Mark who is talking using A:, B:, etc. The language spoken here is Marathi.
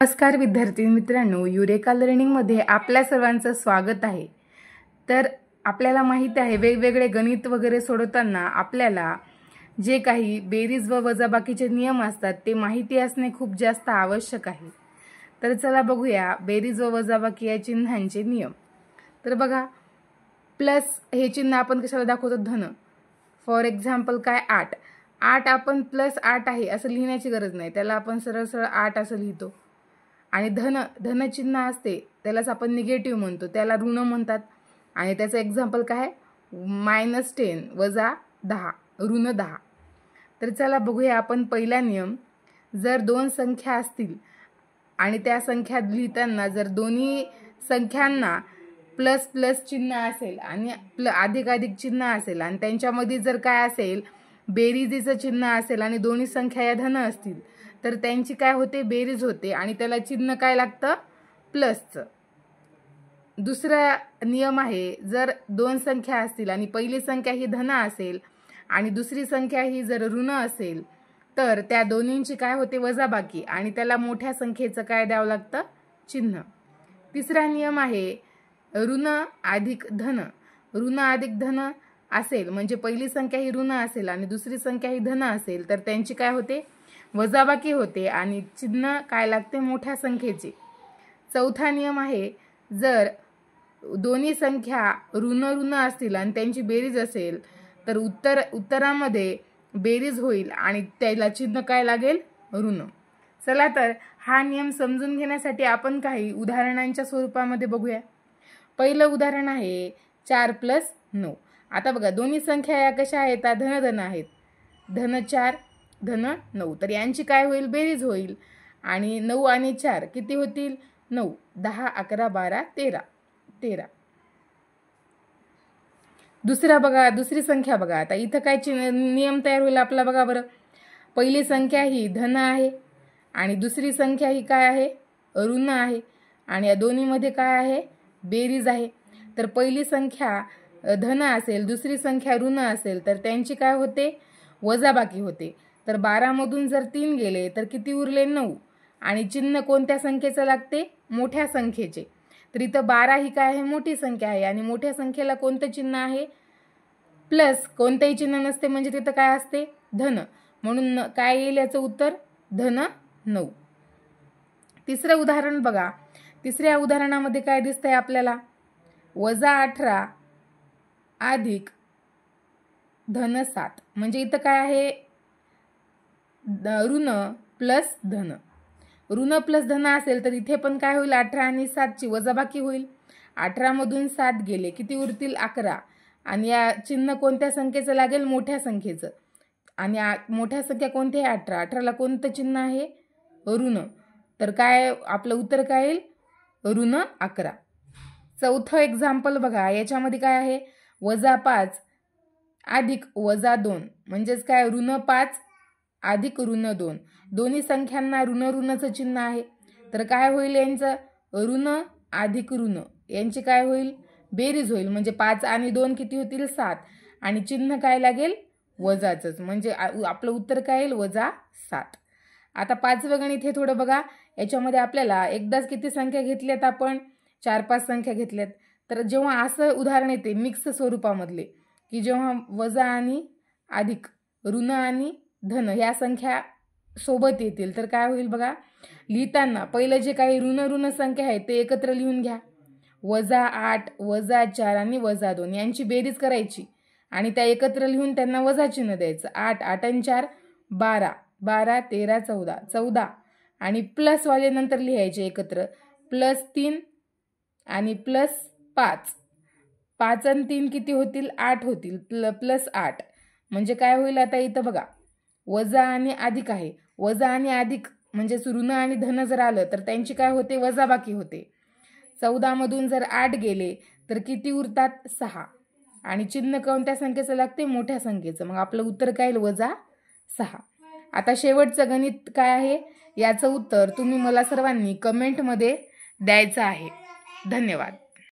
A: नमस्कार विद्यार्थी मित्रांनो, युरेका लर्निंगमध्ये आपल्या सर्वांचं स्वागत आहे। तर आपल्याला माहिती आहे वेगवेगळे गणित वगैरे सोडवताना आपल्याला जे काही बेरीज व वजाबाकीचे नियम असतात ते माहिती असणे खूप जास्त आवश्यक आहे। तर चला बघूया बेरीज व वजाबाकी या चिन्हांचे नियम। तर बघा, प्लस हे चिन्ह आपण कशाला दाखवतो? धन। फॉर एक्झाम्पल काय 8 आपण प्लस 8 आहे असं लिहिण्याची गरज नाही, त्याला आपण सरळ सरळ 8 असं लिहितो। आणि धन चिन्ह असते त्यालाच आपण निगेटिव्ह म्हणतो, त्याला ऋण म्हणतात। आणि त्याचं एक्झाम्पल काय? -10 वजा 10 ऋण 10। तर चला बघूया आपण पहिला नियम। जर दोन संख्या असतील आणि त्या संख्या लिहिताना जर दोन्ही संख्यांना प्लस प्लस चिन्ह असेल आणि अधिक अधिक चिन्ह असेल आणि त्यांच्यामध्ये जर काय असेल बेरीजीचं चिन्ह असेल आणि दोन्ही संख्या या धन असतील तर त्यांची काय होते? बेरीज होते आणि त्याला चिन्ह काय लागतं? प्लसचं। दुसरा नियम आहे, जर दोन संख्या असतील आणि पहिली संख्या ही धन असेल आणि दुसरी संख्या ही जर ऋण असेल तर त्या दोन्हींची काय होते? वजाबाकी आणि त्याला मोठ्या संख्येचं काय द्यावं लागतं? चिन्ह। तिसरा नियम आहे ऋण अधिक धन। ऋण अधिक धन असेल म्हणजे पहिली संख्या ही ऋण असेल आणि दुसरी संख्या ही धन असेल तर त्यांची काय होते? वजाबाकी होते आणि चिन्ह काय लागते? मोठ्या संख्येचे। चौथा नियम आहे, जर दोन्ही संख्या ऋण ऋण असतील आणि त्यांची बेरीज असेल तर उत्तरामध्ये बेरीज होईल आणि त्याला चिन्ह काय लागेल? ऋण। चला तर हा नियम समजून घेण्यासाठी आपण काही उदाहरणांच्या स्वरूपामध्ये बघूया। पहिलं उदाहरण आहे 4 + 9। आता बघा, दोन्ही संख्या या कशा आहेत? धन धन आहेत। धन 4 धन 9, तर यांची काय होईल? बेरीज होईल आणि 9 आणि 4 किती होतील? 9 10 11 12 13। दुसरी संख्या बघा। आता इथं काय नियम तयार होईल आपला? बघा बरं, पहिली संख्या ही धन आहे आणि दुसरी संख्या ही काय आहे? ऋण आहे आणि या दोन्हीमध्ये काय आहे? बेरीज आहे। तर पहिली संख्या धन असेल, दुसरी संख्या ऋण असेल तर त्यांची काय होते? वजाबाकी होते। तर 12 मधून जर 3 गेले तर किती उरले? 9 आणि चिन्ह कोणत्या संख्येचं लागते? मोठ्या संख्येचे। तर इथं 12 ही काय आहे? मोठी संख्या आहे आणि मोठ्या संख्येला कोणतं चिन्ह आहे? प्लस। कोणतेही चिन्ह नसते म्हणजे तिथं काय असते? धन, म्हणून काय येईल याचं उत्तर? धन 9। तिसरं उदाहरण बघा। तिसऱ्या उदाहरणामध्ये काय दिसतंय आपल्याला? -18 अधिक धन 7 म्हणजे इथं काय आहे? ऋण प्लस धन। ऋण प्लस धन असेल तर इथे पण काय होईल? 18 आणि 7 ची वजाबाकी होईल। 18 मधून 7 गेले किती उरतील? 11 आणि या चिन्ह कोणत्या संख्येचं लागेल? मोठ्या संख्येचं। आणि मोठ्या संख्या कोणती आहे? 18। 18 ला कोणतं चिन्ह आहे? ऋण। तर काय आपलं उत्तर काय येईल? ऋण 11। चौथं एक्झाम्पल बघा, याच्यामध्ये काय आहे? -5 अधिक -2 म्हणजेच काय? ऋण 5 अधिक ऋण 2। दोन्ही संख्यांना ऋण ऋणचं चिन्ह आहे तर काय होईल यांचं? ऋण अधिक ऋण यांची काय होईल? बेरीज होईल म्हणजे 5 आणि 2 किती होतील? 7 आणि चिन्ह काय लागेल? वजाचंच, म्हणजे आपलं उत्तर काय येईल? -7। आता पाचवं गणित हे थोडं बघा। याच्यामध्ये आपल्याला एकदाच किती संख्या घेतल्यात? आपण 4-5 संख्या घेतल्यात। तर जेव्हा असं उदाहरण येते मिक्स स्वरूपामधले की जेव्हा वजा आणि अधिक, ऋण आणि धन ह्या संख्या सोबत येतील तर काय होईल? बघा, लिहिताना पहिलं जे काही ऋण ऋण संख्या आहे ते एकत्र लिहून घ्या। -8 -4 आणि -2 यांची बेरीज करायची आणि त्या एकत्र लिहून त्यांना वजा चिन्ह द्यायचं। 8 8 आणि 4 12 12 13 14 14 आणि प्लस वाले नंतर लिहायचे एकत्र। +3 आणि +5 5 आणि 3 किती होतील? 8 होतील। +8 म्हणजे काय होईल? आता इथं बघा, वजा आणि अधिक आहे। वजा आणि अधिक म्हणजे ऋण आणि धन जर आलं तर त्यांची काय होते? वजाबाकी होते। 14 मधून जर 8 गेले तर किती उरतात? 6 आणि चिन्ह कोणत्या संख्येचं लागते? मोठ्या संख्येचं। मग आपलं उत्तर काय येईल? -6। आता शेवटचं गणित काय आहे याचं उत्तर तुम्ही मला सर्वांनी कमेंटमध्ये द्यायचं आहे। धन्यवाद।